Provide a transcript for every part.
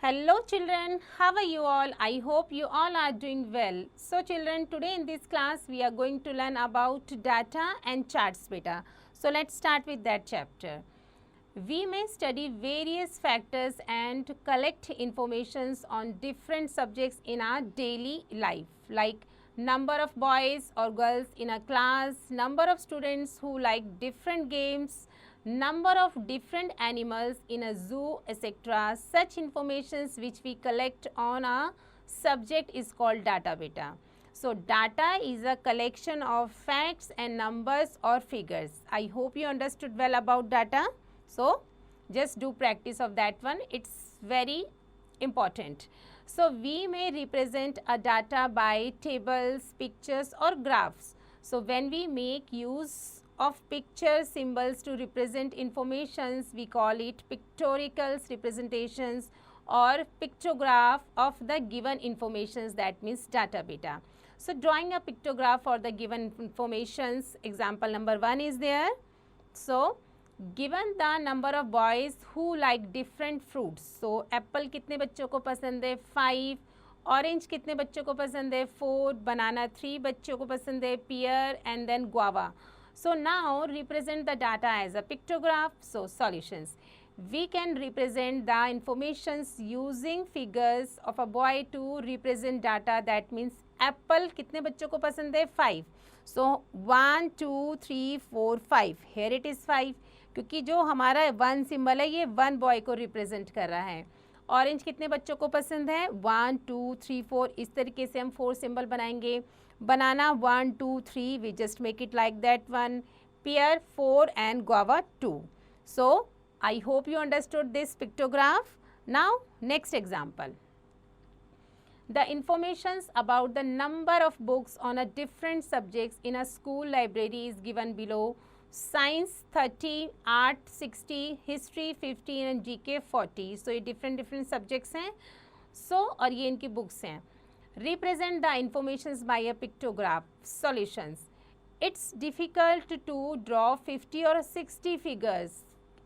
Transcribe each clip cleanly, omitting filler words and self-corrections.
Hello children, how are you all? I hope you all are doing well. So children, today in this class we are going to learn about data and charts beta. So let's start with that chapter. We may study various factors and collect informations on different subjects in our daily life, like number of boys or girls in a class, number of students who like different games, number of different animals in a zoo, etc. Such informations which we collect on a subject is called data beta. So data is a collection of facts and numbers or figures. I hope you understood well about data. So just do practice of that one. It's very important. So we may represent a data by tables, pictures or graphs. So when we make use of picture symbols to represent informations, we call it pictorial representations or pictograph of the given informations, that means data beta. So drawing a pictograph for the given informations, example number 1 is there. So given the number of boys who like different fruits, so apple कितने बच्चों को पसंद है 5, orange कितने बच्चों को पसंद है 4, बनाना 3 बच्चों को पसंद है, pear and then guava. So now represent the data as a pictograph. So solutions. We can represent the informations using figures of a boy to represent data. That means apple कितने बच्चों को पसंद है 5. So 1, 2, 3, 4, 5. Here it is 5. क्योंकि जो हमारा 1 symbol है ये 1 बॉय को रिप्रेजेंट कर रहा है. ऑरेंज कितने बच्चों को पसंद है 1, 2, 3, 4. इस तरीके से हम 4 सिंबल बनाएंगे. Banana 1, 2, 3, we just make it like that one. Pear 4 and guava 2. So I hope you understood this pictograph. Now next example. The informations about the number of books on a different subjects in a school library is given below. Science 30, Art 60, History 15 and GK 40. So ये different subjects हैं. So और ये इनकी books हैं. Represent the informations by a pictograph. Solutions. It's difficult to draw 50 or 60 figures.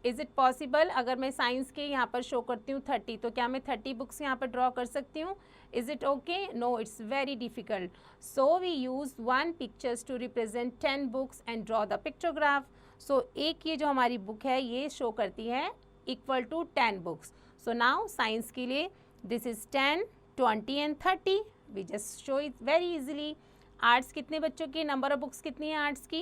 Is it possible? अगर मैं science के यहाँ पर शो करती हूँ 30, तो क्या मैं 30 बुक्स यहाँ पर ड्रॉ कर सकती हूँ? Is it okay? No, it's very difficult. So we use 1 pictures to represent 10 books and draw the pictograph. So एक ये जो हमारी बुक है ये शो करती है equal to 10 books. So now science के लिए this is 10, 20 and 30. We just show it very easily. Arts कितने बच्चों की नंबर ऑफ बुक्स कितनी है आर्ट्स की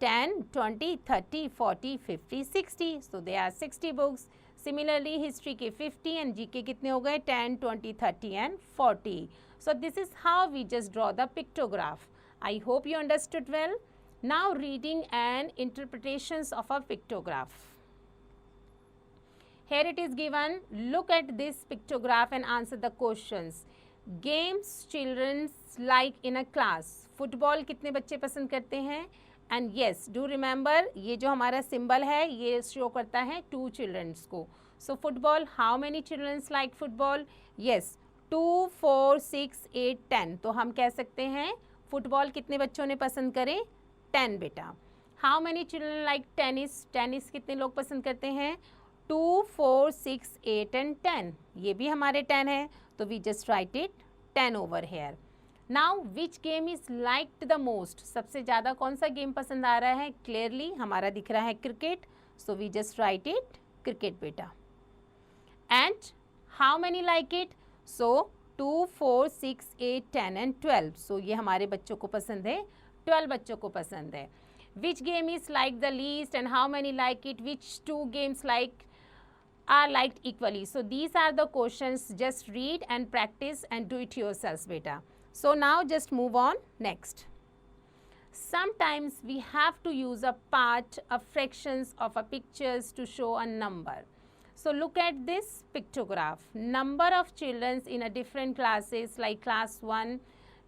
10, 20, 30, 40, 50, 60. So they are 60 books. Similarly history के 50 and GK कितने हो गए 10, 20, 30 and 40. So this is how we just draw the pictograph. I hope you understood well. Now reading and interpretations of a pictograph. Here it is given. Look at this pictograph and answer the questions. Games children like in a class. Football कितने बच्चे पसंद करते हैं? And yes do remember ये जो हमारा symbol है ये शो करता है 2 चिल्ड्रंस को. So football how many childrens like football? Yes 2, 4, 6, 8, 10. तो हम कह सकते हैं फुटबॉल कितने बच्चों ने पसंद करें 10 बेटा. How many children like tennis? Tennis कितने लोग पसंद करते हैं 2, 4, 6, 8 and 10. ये भी हमारे 10 है तो we just write it 10 over here. Now which game is liked the most? सबसे ज़्यादा कौन सा गेम पसंद आ रहा है? क्लियरली हमारा दिख रहा है cricket. So we just write it cricket बेटा. And how many like it? So 2, 4, 6, 8, 10 and 12. So ये हमारे बच्चों को पसंद है 12 बच्चों को पसंद है. विच game is like the least and how many like it? Which 2 games are liked equally? So these are the questions. Just read and practice and do it yourselves beta. So now just move on next. Sometimes we have to use a part of fractions of a pictures to show a number. So look at this pictograph. Number of children in a different classes like class 1.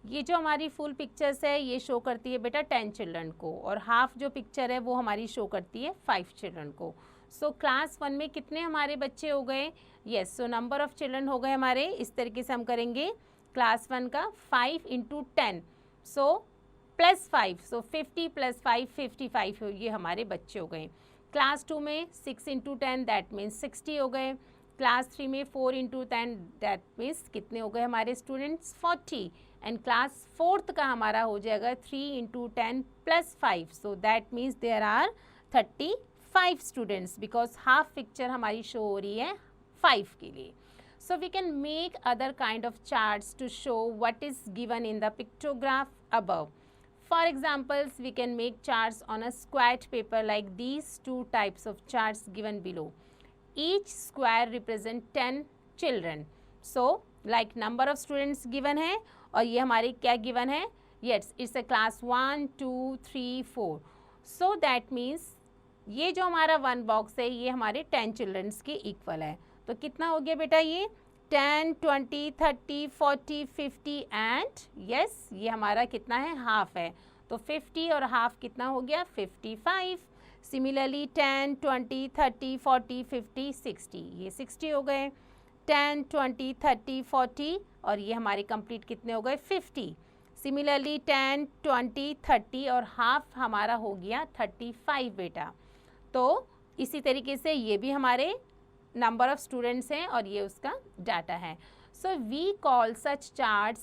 ये जो हमारी full pictures है ये show करती है बेटा 10 children को और हाफ जो पिक्चर है वो हमारी शो करती है 5 चिल्ड्रन को. सो क्लास 1 में कितने हमारे बच्चे हो गए? Yes so number of children हो गए हमारे. इस तरीके से हम करेंगे क्लास 1 का 5 into 10. So plus 5. सो 50 + 5 55 ये हमारे बच्चे हो गए. क्लास 2 में 6 into 10 दैट मीन्स 60 हो गए. क्लास 3 में 4 इंटू 10 दैट मीन्स कितने हो गए हमारे स्टूडेंट्स 40 एंड क्लास 4th का हमारा हो जाएगा 3 into 10 plus 5 so that means there are 35 students because half picture हमारी शो हो रही है 5 के लिए. So we can make other kind of charts to show what is given in the pictograph above. For examples, we can make charts on a squared paper like these two types of charts given below. Each square represent 10 children. So like number of students given है और ये हमारे क्या given है? Yes, it's a class 1, 2, 3, 4. So that means ये जो हमारा one box है ये हमारे 10 चिल्ड्रंस के इक्वल है. तो कितना हो गया बेटा ये 10, 20, 30, 40, 50 एंड यस ये हमारा कितना है हाफ है. तो 50 और हाफ कितना हो गया 55. सिमिलरली 10, 20, 30, 40, 50, 60 ये 60 हो गए. 10, 20, 30, 40 और ये हमारे कंप्लीट कितने हो गए 50. सिमिलरली 10, 20, 30 और हाफ हमारा हो गया 35 बेटा. तो इसी तरीके से ये भी हमारे नंबर ऑफ स्टूडेंट्स हैं और ये उसका डाटा है. So we call such charts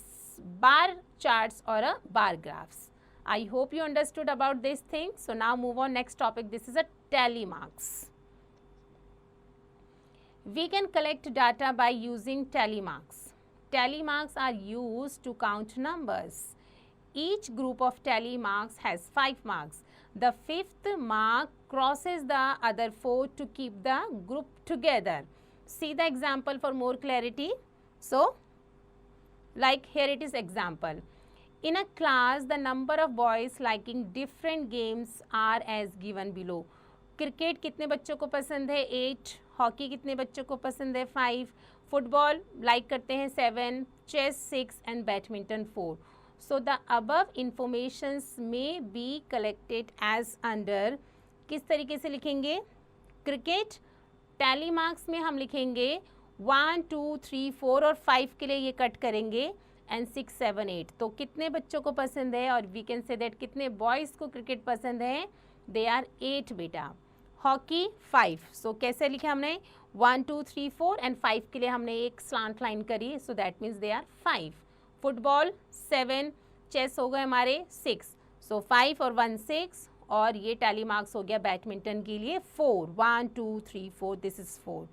bar charts और a bar graphs. I hope you understood about this thing. So now move on next topic. This is a tally marks. We can collect data by using tally marks. Tally marks are used to count numbers. Each group of tally marks has 5 marks. The 5th mark crosses the other 4 to keep the group together. See the example for more clarity. So, like here it is example. In a class, the number of boys liking different games are as given below. Cricket कितने बच्चों को पसंद है 8. Hockey कितने बच्चों को पसंद है 5. फुटबॉल लाइक करते हैं 7. Chess 6 and badminton 4. So the above informations में बी कलेक्टेड एज अंडर. किस तरीके से लिखेंगे क्रिकेट टैली मार्क्स में हम लिखेंगे 1, 2, 3, 4 और 5 के लिए ये कट करेंगे एंड 6, 7, 8. तो कितने बच्चों को पसंद है और वी कैन से दैट कितने बॉयज़ को क्रिकेट पसंद है दे आर 8 बेटा. हॉकी 5. सो कैसे लिखे हमने 1, 2, 3, 4 एंड 5 के लिए हमने एक स्लांट लाइन करी. So that means they are 5. Football 7. Chess हो गए हमारे 6. सो 5 और 1 6 और ये टैली मार्क्स हो गया बैडमिंटन के लिए 4. 1, 2, 3, 4 this is 4.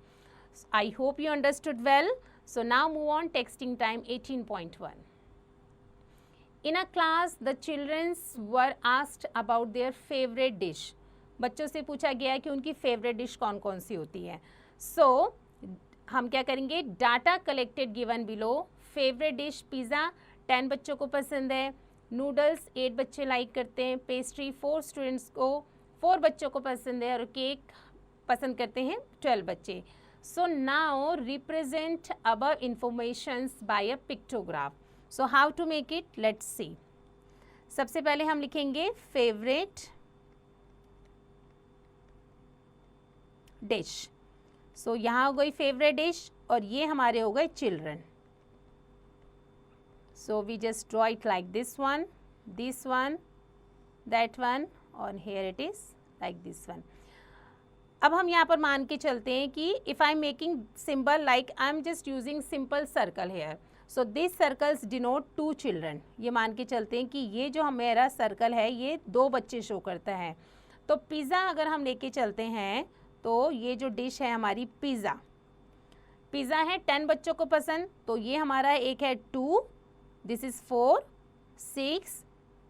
I hope you understood well. So now move on texting time 18.1. In a class, the children were asked about their favorite dish. बच्चों से पूछा गया कि उनकी फेवरेट डिश कौन कौन सी होती है. सो हम क्या करेंगे data collected given below. Favourite dish pizza 10 बच्चों को पसंद है. नूडल्स 8 बच्चे लाइक करते हैं. पेस्ट्री 4 स्टूडेंट्स को 4 बच्चों को पसंद है और केक पसंद करते हैं 12 बच्चे. So now represent above informations by a pictograph. So how to make it let's see. सबसे पहले हम लिखेंगे फेवरेट डिश. सो यहाँ हो गई फेवरेट डिश और ये हमारे हो गए children. So we just draw it like this one, that one और here it is like this one. अब हम यहाँ पर मान के चलते हैं कि if I am making symbol like I am just using simple circle here. So this circles denote 2 children. ये मान के चलते हैं कि ये जो मेरा सर्कल है ये 2 बच्चे शो करता है. तो पिज़्ज़ा अगर हम लेके चलते हैं तो ये जो डिश है हमारी पिज़्ज़ा है 10 बच्चों को पसंद. तो ये हमारा एक है 2, दिस इज़ 4, 6,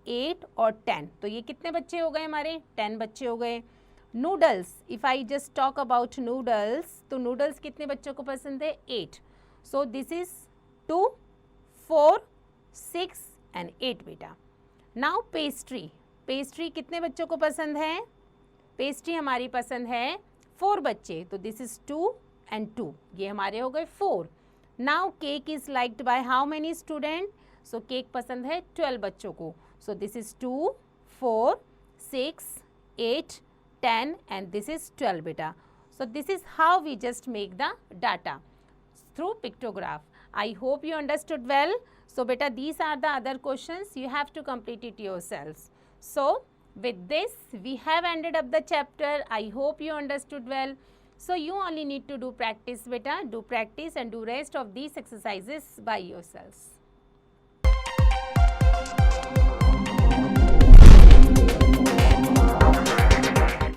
8 और 10. तो ये कितने बच्चे हो गए हमारे 10 बच्चे हो गए. Noodles if I just talk about noodles तो नूडल्स कितने बच्चों को पसंद है 8. सो दिस इज़ 2, 4, 6 एंड 8 बेटा. नाउ पेस्ट्री कितने बच्चों को पसंद है. पेस्ट्री हमारी पसंद है 4 बच्चे. तो दिस इज़ 2 एंड 2 ये हमारे हो गए 4. Now cake is liked by how many student. So cake पसंद है 12 बच्चों को. So this is 2, 4, 6, 8, 10 and this is 12 beta. So this is how we just make the data through pictograph. I hope you understood well. So beta these are the other questions. You have to complete it yourselves. So with this we have ended up the chapter. I hope you understood well. So you only need to do practice beta, do practice and do rest of these exercises by yourselves.